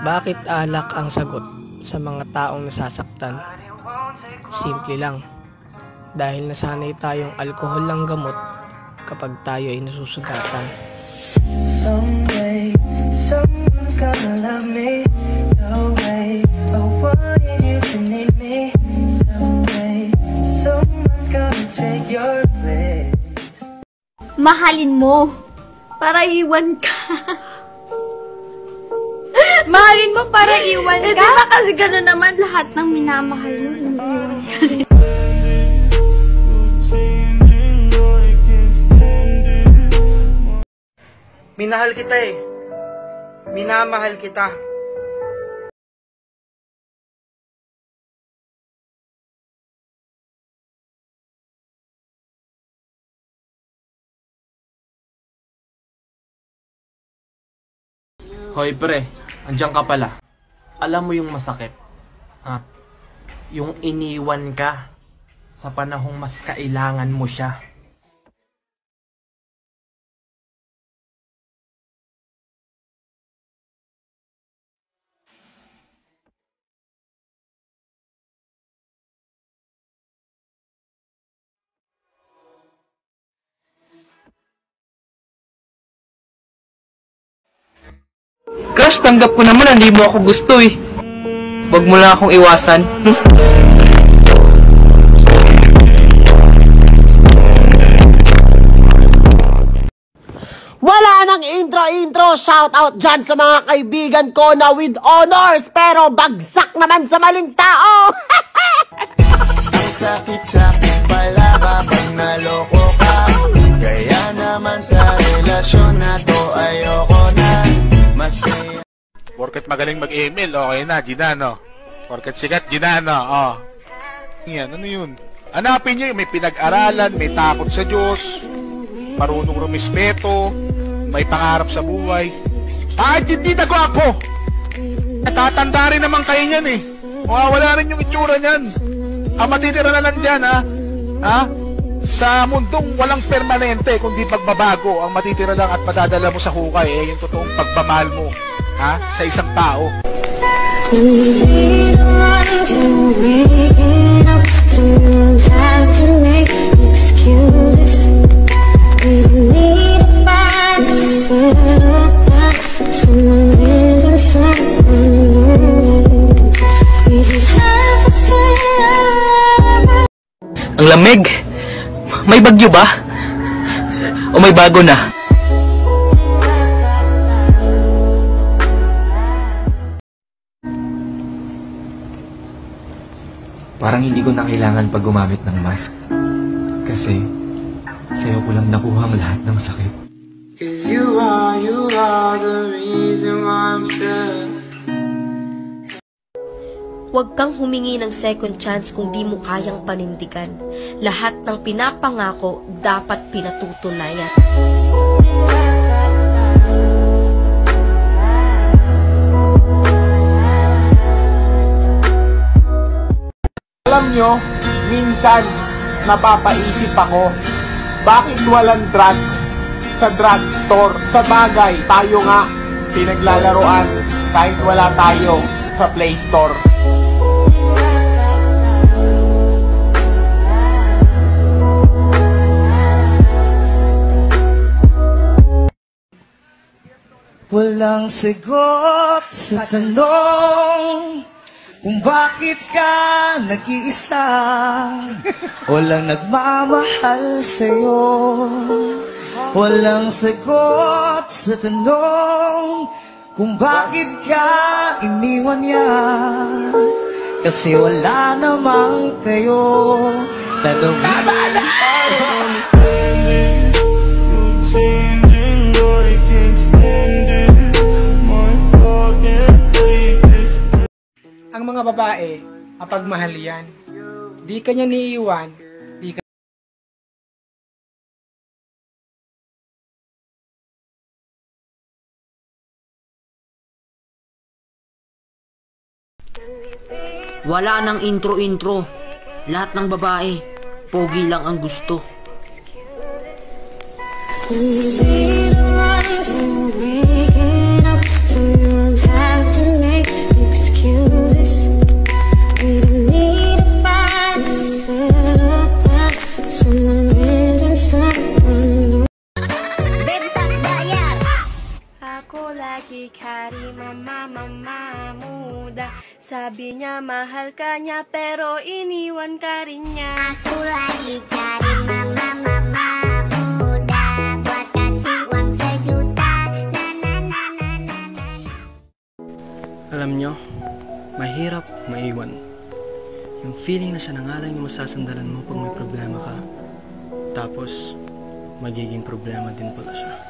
Bakit alak ang sagot sa mga taong nasasaktan? Simple lang. Dahil nasanay tayong alkohol lang gamot kapag tayo ay nasusugatan. Someday, someone's gonna love me the way I wanted you to need me. Someday, someone's gonna take your place. Mahalin mo para iwan ka. Mahalin mo para iwan ka? Di ba kasi gano'n naman lahat ng minamahal mo, iwan ka. Minahal kita eh. Minamahal kita. Hoy pre, andiyan ka pala. Alam mo yung masakit? Ha? Yung iniwan ka sa panahong mas kailangan mo siya. Crush, tanggap ko naman, hindi mo ako gusto eh. Wag mo lang akong iwasan. Wala nang intro, shoutout dyan sa mga kaibigan ko na with honors, pero bagsak naman sa maling tao. Ang sakit-sakit pala kapag naloko ka. Kaya naman sa relasyon na to ayoko na. Masaya. Porket magaling mag-email, okay na, ginano. Porket sikat, ginano, oh. Yan, ano yun? Hanapin nyo yung may pinag-aralan, may takot sa Diyos, marunong rumispeto, may pangarap sa buhay. Kahit hindi na gwapo! Natatanda rin naman kayo niyan eh. Mawawala rin yung itsura niyan. Ang matitira na lang dyan, ha? Ha? Sa mundong walang permanente, kundi pagbabago, ang matitira lang at madadala mo sa hukay, eh, yung totoong pagmamahal mo, ha? Sa isang tao. Ang lamig! May bagyo ba? O may bago na? Parang hindi ko na kailangan pag gumamit ng mask. Kasi, sa'yo ko lang nakuha ang lahat ng sakit. 'Cause you are the reason why I'm still. Huwag kang humingi ng second chance kung di mo kayang panindigan. Lahat ng pinapangako dapat pinatutunayan. Alam nyo, minsan napapaisip ako, bakit walang drugs sa drugstore? Sa bagay, tayo nga pinaglalaroan kahit wala tayo sa Play Store. Walang sagot sa tanong kung bakit ka nag-iisa. Walang nagmamahal sa'yo. Walang sagot sa tanong kung bakit ka iniwan niya. Kasi wala namang kayo. Tanongin Ang mga babae, mapagmahal yan. Di ka niya niiwan, di ka... Wala nang intro-intro. Lahat ng babae, pogi lang ang gusto. Be the one to wake it up, so you don't have to lagi cari mama muda. Sabi niya mahal ka niya pero iniwan ka rin niya. Ako lagi cari mama muda, buat kasih uang sejuta. Alam nyo, mahirap maiwan. Yung feeling na siya na nga lang yung masasandalan mo pag may problema ka. Tapos, magiging problema din pala siya.